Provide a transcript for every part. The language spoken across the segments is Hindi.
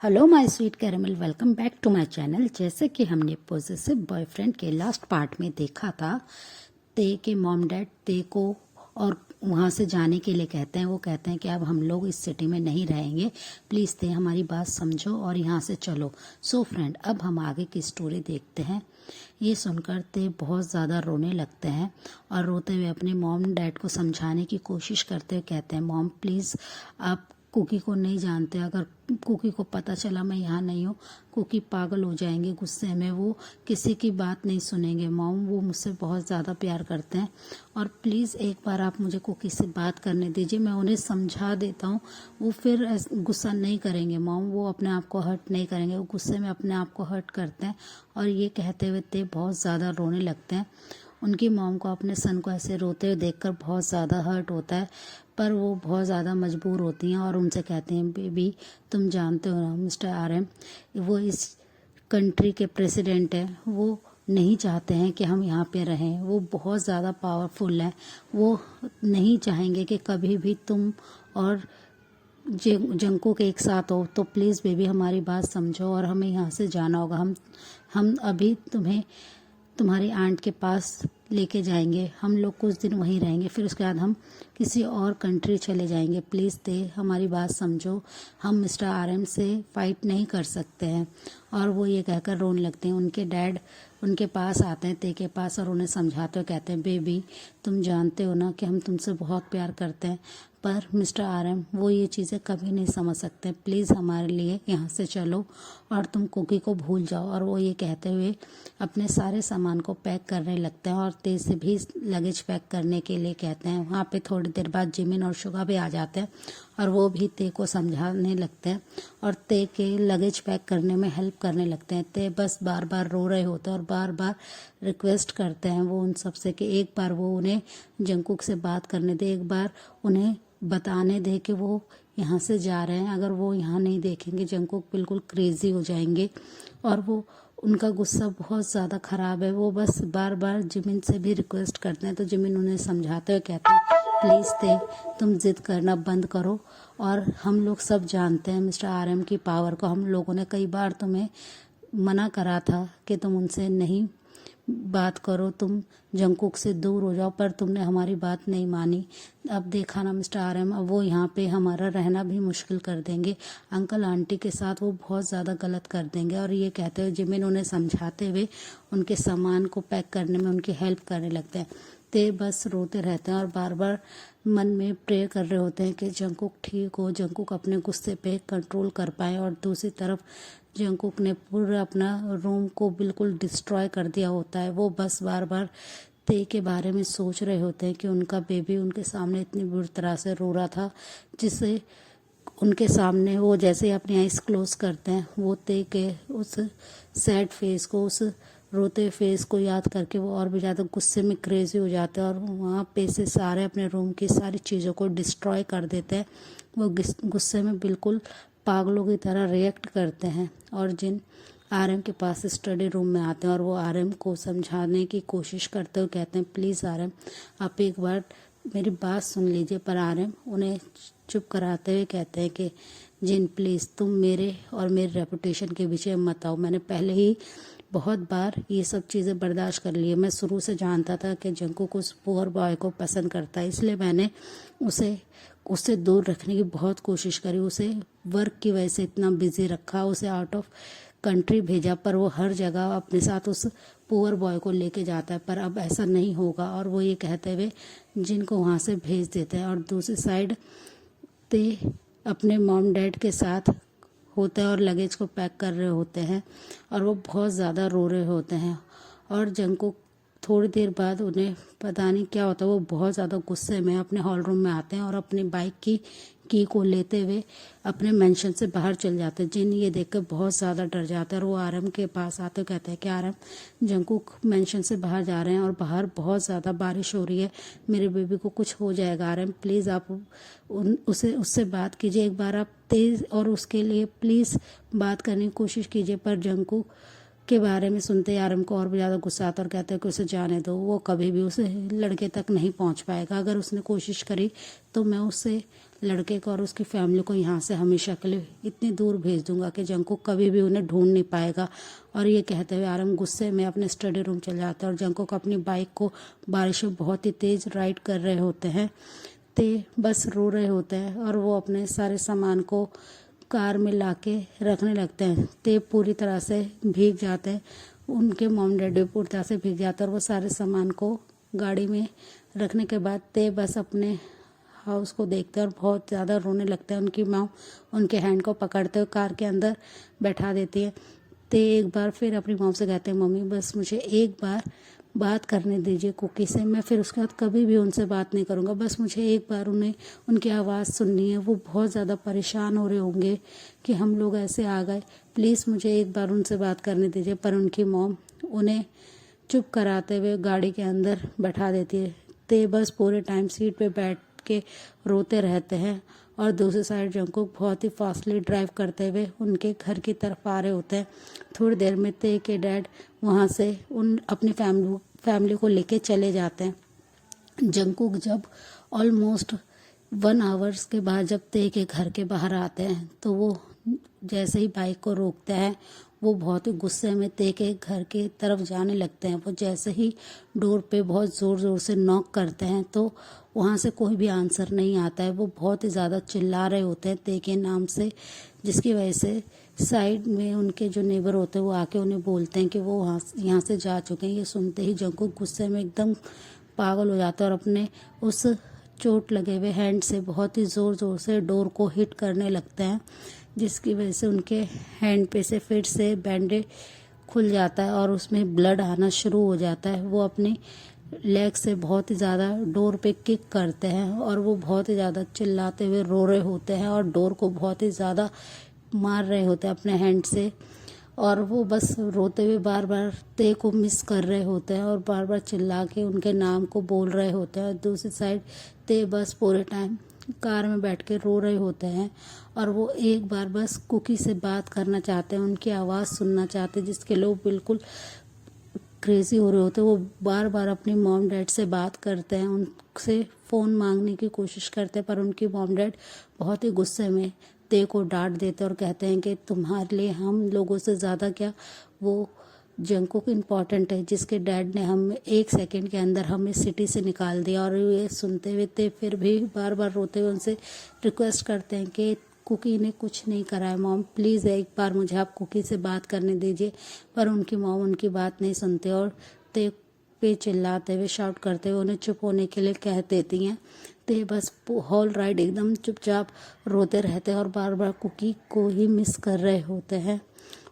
Hello my sweet caramel, welcome back to my channel. जैसे कि हमने पॉसेसिव बॉयफ्रेंड के लास्ट पार्ट में देखा था, ते के मॉम डैड ते को और वहाँ से जाने के लिए कहते हैं। वो कहते हैं कि अब हम लोग इस सिटी में नहीं रहेंगे, प्लीज़ ते हमारी बात समझो और यहाँ से चलो। सो फ्रेंड, अब हम आगे की स्टोरी देखते हैं। ये सुनकर ते बहुत ज़्यादा रोने लगते हैं और रोते हुए अपने मॉम डैड को समझाने की कोशिश करते हुए कहते हैं, मॉम प्लीज़, आप कुकी को नहीं जानते। अगर कुकी को पता चला मैं यहाँ नहीं हूँ, कुकी पागल हो जाएंगे गुस्से में, वो किसी की बात नहीं सुनेंगे। मॉम, वो मुझसे बहुत ज़्यादा प्यार करते हैं और प्लीज़ एक बार आप मुझे कुकी से बात करने दीजिए, मैं उन्हें समझा देता हूँ, वो फिर गुस्सा नहीं करेंगे। मॉम, वो अपने आप को हर्ट नहीं करेंगे, वो गुस्से में अपने आप को हर्ट करते हैं। और ये कहते हुए ते बहुत ज़्यादा रोने लगते हैं। उनकी मॉम को अपने सन को ऐसे रोते हुए देखकर बहुत ज़्यादा हर्ट होता है, पर वो बहुत ज़्यादा मजबूर होती हैं और उनसे कहते हैं, बेबी तुम जानते हो ना मिस्टर RM, वो इस कंट्री के प्रेसिडेंट हैं, वो नहीं चाहते हैं कि हम यहाँ पे रहें। वो बहुत ज़्यादा पावरफुल हैं, वो नहीं चाहेंगे कि कभी भी तुम और जंकुक एक साथ हो। तो प्लीज़ बेबी हमारी बात समझो और हमें यहाँ से जाना होगा। हम अभी तुम्हें तुम्हारी आंट के पास लेके जाएंगे, हम लोग कुछ दिन वहीं रहेंगे, फिर उसके बाद हम किसी और कंट्री चले जाएंगे। प्लीज़ ते हमारी बात समझो, हम मिस्टर RM से फाइट नहीं कर सकते हैं। और वो ये कहकर रोने लगते हैं। उनके डैड उनके पास आते हैं, ते के पास, और उन्हें समझाते हुए कहते हैं, बेबी तुम जानते हो ना कि हम तुमसे बहुत प्यार करते हैं, पर मिस्टर RM वो ये चीज़ें कभी नहीं समझ सकते। प्लीज़ हमारे लिए यहाँ से चलो और तुम कुकी को भूल जाओ। और वो ये कहते हुए अपने सारे सामान को पैक करने लगते हैं और ते से भी लगेज पैक करने के लिए कहते हैं। वहाँ पे थोड़ी देर बाद जिमिन और शुगा भी आ जाते हैं और वो भी ते को समझाने लगते हैं और ते के लगेज पैक करने में हेल्प करने लगते हैं। ते बस बार बार रो रहे होते हैं और बार बार रिक्वेस्ट करते हैं वो उन सब से कि एक बार वो उन्हें जंकुक से बात करने दे, एक बार उन्हें बताने दे कि वो यहाँ से जा रहे हैं। अगर वो यहाँ नहीं देखेंगे, जंकुक बिल्कुल क्रेजी हो जाएंगे और वो उनका गुस्सा बहुत ज़्यादा ख़राब है। वो बस बार बार जिमिन से भी रिक्वेस्ट करते हैं, तो जिमिन उन्हें समझाते हुए कहते हैं, प्लीज़ ते तुम जिद करना बंद करो। और हम लोग सब जानते हैं मिस्टर RM की पावर को। हम लोगों ने कई बार तुम्हें मना करा था कि तुम उनसे नहीं बात करो, तुम जंकुक से दूर हो जाओ, पर तुमने हमारी बात नहीं मानी। अब देखा ना मिस्टर RM, अब वो यहाँ पे हमारा रहना भी मुश्किल कर देंगे। अंकल आंटी के साथ वो बहुत ज़्यादा गलत कर देंगे। और ये कहते हुए जिमिन उन्हें समझाते हुए उनके सामान को पैक करने में उनकी हेल्प करने लगते हैं। ते बस रोते रहते हैं और बार बार मन में प्रे कर रहे होते हैं कि जंकुक ठीक हो, जंकुक अपने गुस्से पे कंट्रोल कर पाए। और दूसरी तरफ जंकुक ने पूरा अपना रूम को बिल्कुल डिस्ट्रॉय कर दिया होता है। वो बस बार बार ते के बारे में सोच रहे होते हैं कि उनका बेबी उनके सामने इतनी बुरी तरह से रो रहा था, जिससे उनके सामने वो जैसे ही अपनी आइज़ क्लोज करते हैं, वो ते के उस सैड फेस को, उस रोते फेस को याद करके वो और भी ज़्यादा गुस्से में क्रेजी हो जाते हैं और वहाँ पे से सारे अपने रूम की सारी चीज़ों को डिस्ट्रॉय कर देते हैं। वो गुस्से में बिल्कुल पागलों की तरह रिएक्ट करते हैं और जिन RM के पास स्टडी रूम में आते हैं और वो RM को समझाने की कोशिश करते हुए कहते हैं, प्लीज़ RM आप एक बार मेरी बात सुन लीजिए। पर RM उन्हें चुप कराते हुए कहते हैं कि जिन प्लीज़ तुम मेरे और मेरे रेपुटेशन के विषय में मत आओ। मैंने पहले ही बहुत बार ये सब चीज़ें बर्दाश्त कर ली है। मैं शुरू से जानता था कि जंकुक उस पुअर बॉय को पसंद करता है, इसलिए मैंने उससे दूर रखने की बहुत कोशिश करी। उसे वर्क की वजह से इतना बिजी रखा, उसे आउट ऑफ कंट्री भेजा, पर वो हर जगह अपने साथ उस पुअर बॉय को लेके जाता है। पर अब ऐसा नहीं होगा। और वो ये कहते हुए जिनको वहाँ से भेज देते हैं। और दूसरी साइड ते अपने मॉम डैड के साथ होते हैं और लगेज को पैक कर रहे होते हैं और वो बहुत ज़्यादा रो रहे होते हैं। और जंकुक थोड़ी देर बाद उन्हें पता नहीं क्या होता है, वो बहुत ज़्यादा गुस्से में अपने हॉल रूम में आते हैं और अपनी बाइक की को लेते हुए अपने मेंशन से बाहर चल जाते हैं। जिन ये देखकर बहुत ज़्यादा डर जाता है और वो RM के पास आते कहते हैं कि RM जंकुक मेंशन से बाहर जा रहे हैं और बाहर बहुत ज़्यादा बारिश हो रही है, मेरे बेबी को कुछ हो जाएगा। RM प्लीज़ आप उससे बात कीजिए, एक बार आप तेज़ और उसके लिए प्लीज़ बात करने की कोशिश कीजिए। पर जंकुक के बारे में सुनते ही RM को और भी ज़्यादा गुस्सा आता और कहते हैं कि उसे जाने दो, वो कभी भी उस लड़के तक नहीं पहुंच पाएगा। अगर उसने कोशिश करी तो मैं उसे लड़के को और उसकी फैमिली को यहाँ से हमेशा के लिए इतनी दूर भेज दूंगा कि जंकुक कभी भी उन्हें ढूंढ नहीं पाएगा। और ये कहते हुए आरम गुस्से में अपने स्टडी रूम चले जाता है और जंकुक अपनी बाइक को बारिश में बहुत ही तेज राइड कर रहे होते हैं। ते बस रो रहे होते हैं और वो अपने सारे सामान को कार में लाके रखने लगते हैं। ते पूरी तरह से भीग जाते हैं, उनके मॉम डैडी पूरी तरह से भीग जाते हैं और वो सारे सामान को गाड़ी में रखने के बाद ते बस अपने हाउस को देखते हैं और बहुत ज़्यादा रोने लगते हैं। उनकी माँ उनके हैंड को पकड़ते हुए कार के अंदर बैठा देती है। ते एक बार फिर अपनी मॉम से कहते हैं, मम्मी बस मुझे एक बार बात करने दीजिए कुकी से, मैं फिर उसके बाद कभी भी उनसे बात नहीं करूँगा, बस मुझे एक बार उन्हें उनकी आवाज़ सुननी है। वो बहुत ज़्यादा परेशान हो रहे होंगे कि हम लोग ऐसे आ गए, प्लीज़ मुझे एक बार उनसे बात करने दीजिए। पर उनकी मॉम उन्हें चुप कराते हुए गाड़ी के अंदर बैठा देती है। ते बस पूरे टाइम सीट पे बैठ के रोते रहते हैं और दूसरी साइड जंकुक बहुत ही फास्टली ड्राइव करते हुए उनके घर की तरफ आ रहे होते हैं। थोड़ी देर में ते के डैड वहाँ से अपनी फैमिली को लेके चले जाते हैं। जंकुक जब ऑलमोस्ट 1 आवर्स के बाद जब ते के घर के बाहर आते हैं तो वो जैसे ही बाइक को रोकते हैं वो बहुत ही गुस्से में ते के घर के तरफ जाने लगते हैं। वो जैसे ही डोर पे बहुत ज़ोर ज़ोर से नॉक करते हैं तो वहाँ से कोई भी आंसर नहीं आता है। वो बहुत ही ज़्यादा चिल्ला रहे होते हैं ते के नाम से, जिसकी वजह से साइड में उनके जो नेबर होते हैं वो आके उन्हें बोलते हैं कि वो यहाँ से जा चुके हैं। ये सुनते ही जंकुक गुस्से में एकदम पागल हो जाता है और अपने उस चोट लगे हुए हैंड से बहुत ही ज़ोर ज़ोर से डोर को हिट करने लगते हैं, जिसकी वजह से उनके हैंड पे से फिर से बैंडेज खुल जाता है और उसमें ब्लड आना शुरू हो जाता है। वो अपनी लेग से बहुत ही ज़्यादा डोर पे किक करते हैं और वो बहुत ही ज़्यादा चिल्लाते हुए रो रहे होते हैं और डोर को बहुत ही ज़्यादा मार रहे होते हैं अपने हैंड से। और वो बस रोते हुए बार बार ते को मिस कर रहे होते हैं और बार बार चिल्ला के उनके नाम को बोल रहे होते हैं। और दूसरी साइड ते बस पूरे टाइम कार में बैठ के रो रहे होते हैं और वो एक बार बस कुकी से बात करना चाहते हैं, उनकी आवाज़ सुनना चाहते हैं, जिसके लोग बिल्कुल क्रेजी हो रहे होते हैं। वो बार बार अपनी मॉम डैड से बात करते हैं, उनसे फ़ोन मांगने की कोशिश करते हैं, पर उनकी मॉम डैड बहुत ही गुस्से में ते को डांट देते और कहते हैं कि तुम्हारे लिए हम लोगों से ज़्यादा क्या वो जंकुक इम्पॉर्टेंट है, जिसके डैड ने हम 1 सेकंड के अंदर हमें सिटी से निकाल दिया। और ये सुनते हुए ते फिर भी बार बार रोते हुए उनसे रिक्वेस्ट करते हैं कि कुकी ने कुछ नहीं करा है मॉम, प्लीज़ एक बार मुझे आप कुकी से बात करने दीजिए। पर उनकी मॉम उनकी बात नहीं सुनते और ते पे चिल्लाते हुए शाउट करते हुए उन्हें चुप होने के लिए कह देती हैं। ते बस हॉल राइड एकदम चुपचाप रोते रहते हैं और बार बार कुकी को ही मिस कर रहे होते हैं।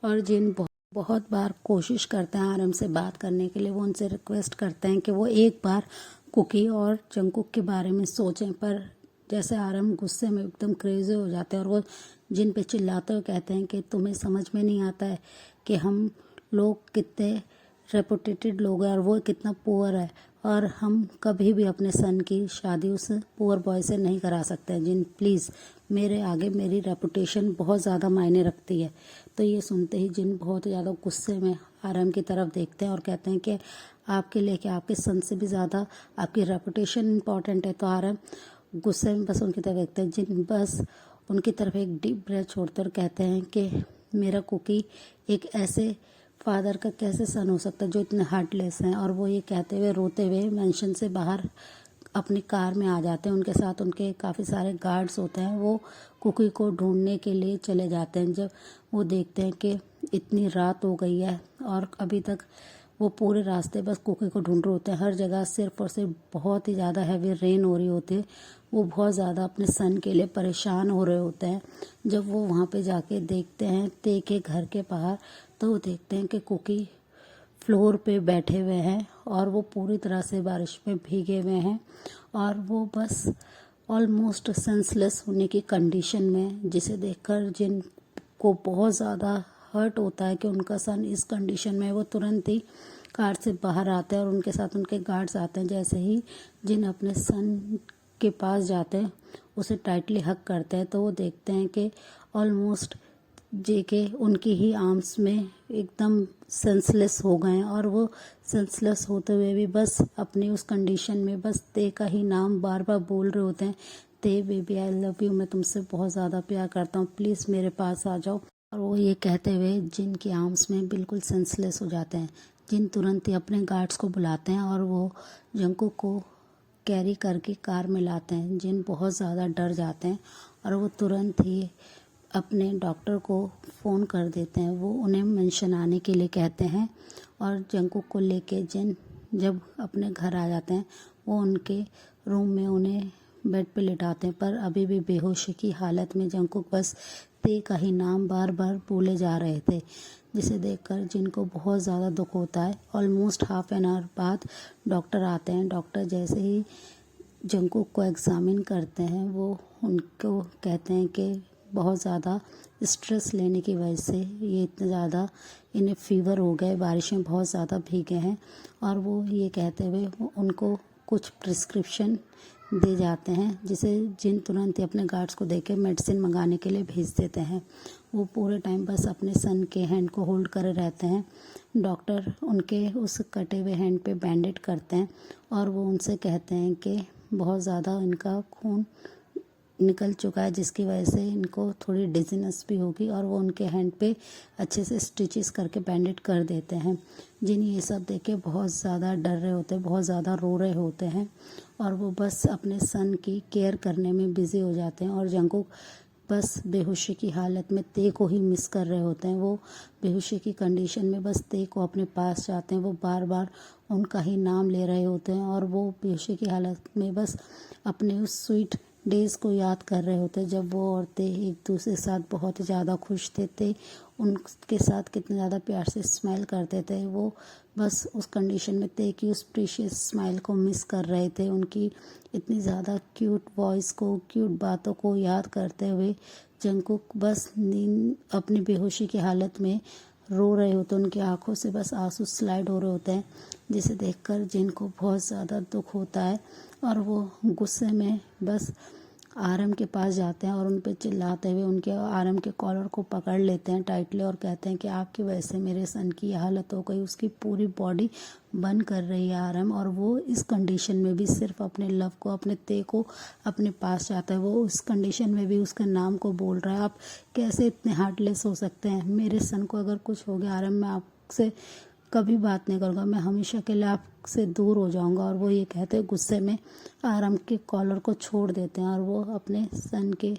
और जिन बहुत बार कोशिश करते हैं आरम से बात करने के लिए, वो उनसे रिक्वेस्ट करते हैं कि वो एक बार कुकी और जंकुक के बारे में सोचें, पर जैसे आरम गुस्से में एकदम क्रेजी हो जाते हैं और वो जिन पे चिल्लाते हुए कहते हैं कि तुम्हें समझ में नहीं आता है कि हम लोग कितने रेपुटेटेड लोग हैं और वो कितना पुअर है और हम कभी भी अपने सन की शादी उस पुअर बॉय से नहीं करा सकते हैं। जिन प्लीज़ मेरे आगे मेरी रेपुटेशन बहुत ज़्यादा मायने रखती है। तो ये सुनते ही जिन बहुत ज़्यादा गुस्से में आरम की तरफ देखते हैं और कहते हैं कि आपके लेके आपके सन से भी ज़्यादा आपकी रेपुटेशन इम्पॉर्टेंट है। तो आरम गुस्से में बस उनकी तरफ देखते हैं। जिन बस उनकी तरफ एक डीप ब्रेथ छोड़ते और कहते हैं कि मेरा कुकी एक ऐसे फादर का कैसे सन हो सकता है जो इतने हार्टलेस हैं। और वो ये कहते हुए रोते हुए मेंशन से बाहर अपनी कार में आ जाते हैं। उनके साथ उनके काफ़ी सारे गार्ड्स होते हैं। वो कुकी को ढूंढने के लिए चले जाते हैं। जब वो देखते हैं कि इतनी रात हो गई है और अभी तक वो पूरे रास्ते बस कुकी को ढूंढ रहे होते हैं, हर जगह सिर्फ और सिर्फ बहुत ही ज़्यादा हैवी रेन हो रही होती है। वो बहुत ज़्यादा अपने सन के लिए परेशान हो रहे होते हैं। जब वो वहाँ पे जाके देखते हैं ते के घर के बाहर, तो वो देखते हैं कि कुकी फ्लोर पे बैठे हुए हैं और वो पूरी तरह से बारिश में भीगे हुए हैं और वो बस ऑलमोस्ट सेंसलेस होने की कंडीशन में, जिसे देखकर जिन को बहुत ज़्यादा हर्ट होता है कि उनका सन इस कंडीशन में। वो तुरंत ही कार से बाहर आते हैं और उनके साथ उनके गार्ड्स आते हैं। जैसे ही जिन अपने सन के पास जाते हैं उसे टाइटली हग करते हैं, तो वो देखते हैं कि ऑलमोस्ट जेके उनकी ही आर्म्स में एकदम सेंसलेस हो गए हैं। और वो सेंसलेस होते हुए भी बस अपनी उस कंडीशन में बस ते का ही नाम बार बार बोल रहे होते हैं। ते बेबी आई लव यू, मैं तुमसे बहुत ज़्यादा प्यार करता हूँ, प्लीज़ मेरे पास आ जाओ। और वो ये कहते हुए जिन की आर्म्स में बिल्कुल सेंसलेस हो जाते हैं। जिन तुरंत ही अपने गार्ड्स को बुलाते हैं और वो जंकुक को कैरी करके कार में लाते हैं। जिन बहुत ज़्यादा डर जाते हैं और वो तुरंत ही अपने डॉक्टर को फ़ोन कर देते हैं। वो उन्हें मेंशन आने के लिए कहते हैं और जंकुक को लेके जिन जब अपने घर आ जाते हैं वो उनके रूम में उन्हें बेड पे लिटाते हैं, पर अभी भी बेहोशी की हालत में जंकुक बस ते का ही नाम बार बार बोले जा रहे थे, जिसे देखकर जिनको बहुत ज़्यादा दुख होता है। ऑलमोस्ट हाफ एन आवर बाद डॉक्टर आते हैं। डॉक्टर जैसे ही जंकुक को एग्ज़ामिन करते हैं वो उनको कहते हैं कि बहुत ज़्यादा स्ट्रेस लेने की वजह से ये इतना ज़्यादा इन्हें फीवर हो गए, बारिश में बहुत ज़्यादा भीगे हैं। और वो ये कहते हुए उनको कुछ प्रिस्क्रिप्शन दे जाते हैं, जिसे जिन तुरंत ही अपने गार्ड्स को देके मेडिसिन मंगाने के लिए भेज देते हैं। वो पूरे टाइम बस अपने सन के हैंड को होल्ड करे रहते हैं। डॉक्टर उनके उस कटे हुए हैंड पे बैंडेज करते हैं और वो उनसे कहते हैं कि बहुत ज़्यादा इनका खून निकल चुका है, जिसकी वजह से इनको थोड़ी डिजीनेस भी होगी, और वो उनके हैंड पे अच्छे से स्टिचेस करके बैंडेज कर देते हैं। जिन ये सब देख के बहुत ज़्यादा डर रहे होते हैं, बहुत ज़्यादा रो रहे होते हैं और वो बस अपने सन की केयर करने में बिज़ी हो जाते हैं। और जंकुक बस बेहोशी की हालत में ते को ही मिस कर रहे होते हैं। वो बेहोशी की कंडीशन में बस ते को अपने पास चाहते हैं। वो बार बार उनका ही नाम ले रहे होते हैं और वो बेहोशी की हालत में बस अपने उस स्वीट डेज़ को याद कर रहे होते, जब वो और ते एक दूसरे के साथ बहुत ही ज़्यादा खुश थे उनके साथ कितने ज़्यादा प्यार से स्माइल करते थे। वो बस उस कंडीशन में ते की उस प्रीशियस स्माइल को मिस कर रहे थे, उनकी इतनी ज़्यादा क्यूट वॉइस को, क्यूट बातों को याद करते हुए जंकुक बस नींद अपनी बेहोशी की हालत में रो रहे होते। उनकी आंखों से बस आंसू स्लाइड हो रहे होते हैं, जिसे देखकर जिनको बहुत ज़्यादा दुख होता है और वो गुस्से में बस आरम के पास जाते हैं और उन पे चिल्लाते हुए उनके आरम के कॉलर को पकड़ लेते हैं टाइटली और कहते हैं कि आपकी वजह से मेरे सन की ये हालत हो गई, उसकी पूरी बॉडी बंद कर रही है आरम, और वो इस कंडीशन में भी सिर्फ अपने लव को, अपने ते को अपने पास चाहता है। वो उस कंडीशन में भी उसके नाम को बोल रहा है। आप कैसे इतने हार्टलेस हो सकते हैं? मेरे सन को अगर कुछ हो गया आरम, मैं आपसे कभी बात नहीं करूँगा, मैं हमेशा के लिए आपसे दूर हो जाऊँगा। और वो ये कहते हैं गुस्से में आरम के कॉलर को छोड़ देते हैं और वो अपने सन के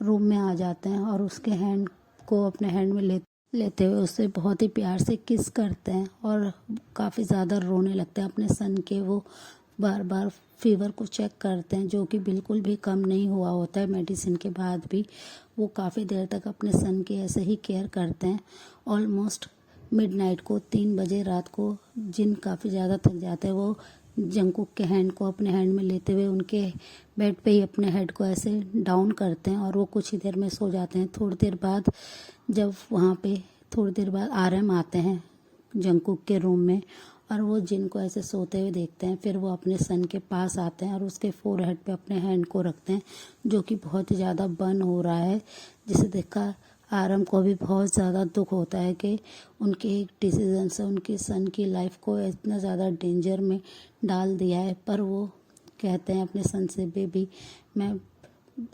रूम में आ जाते हैं और उसके हैंड को अपने हैंड में लेते हुए उससे बहुत ही प्यार से किस करते हैं और काफ़ी ज़्यादा रोने लगते हैं अपने सन के। वो बार बार फीवर को चेक करते हैं, जो कि बिल्कुल भी कम नहीं हुआ होता है मेडिसिन के बाद भी। वो काफ़ी देर तक अपने सन की ऐसे ही केयर करते हैं। ऑलमोस्ट मिडनाइट को 3 बजे रात को जिन काफ़ी ज़्यादा थक जाते हैं, वो जंकुक के हैंड को अपने हैंड में लेते हुए उनके बेड पे ही अपने हेड को ऐसे डाउन करते हैं और वो कुछ ही देर में सो जाते हैं। थोड़ी देर बाद जब वहाँ पे थोड़ी देर बाद आरएम आते हैं जंकुक के रूम में और वो जिन को ऐसे सोते हुए देखते हैं, फिर वो अपने सन के पास आते हैं और उसके फोरहेड पे अपने हैंड को रखते हैं, जो कि बहुत ही ज़्यादा बर्न हो रहा है, जिसे देखकर आरम को भी बहुत ज़्यादा दुख होता है कि उनके एक डिसीजन से उनके सन की लाइफ को इतना ज़्यादा डेंजर में डाल दिया है। पर वो कहते हैं अपने सन से, बेबी मैं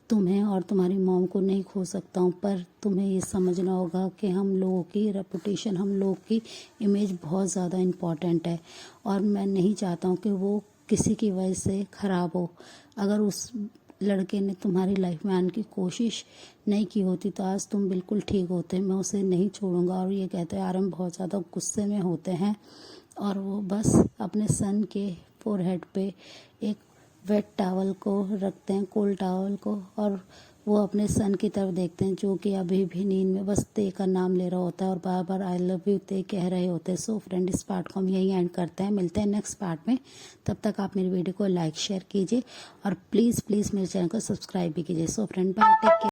तुम्हें और तुम्हारी मॉम को नहीं खो सकता हूँ, पर तुम्हें ये समझना होगा कि हम लोगों की रेपुटेशन, हम लोगों की इमेज बहुत ज़्यादा इम्पॉर्टेंट है और मैं नहीं चाहता हूँ कि वो किसी की वजह से ख़राब हो। अगर उस लड़के ने तुम्हारी लाइफ में आने की कोशिश नहीं की होती तो आज तुम बिल्कुल ठीक होते, मैं उसे नहीं छोड़ूंगा। और ये कहते हैं आरम बहुत ज़्यादा गुस्से में होते हैं और वो बस अपने सन के फोरहेड पे एक वेट टॉवल को रखते हैं, कोल्ड टॉवल को, और वो अपने सन की तरफ देखते हैं जो कि अभी भी नींद में बस ते का नाम ले रहा होता है और बार बार आई लव यू ते कह रहे होते हैं। सो फ्रेंड, इस पार्ट को हम यही एंड करते हैं, मिलते हैं नेक्स्ट पार्ट में। तब तक आप मेरी वीडियो को लाइक शेयर कीजिए और प्लीज़ प्लीज़ मेरे चैनल को सब्सक्राइब भी कीजिए। So friend, bye, take care.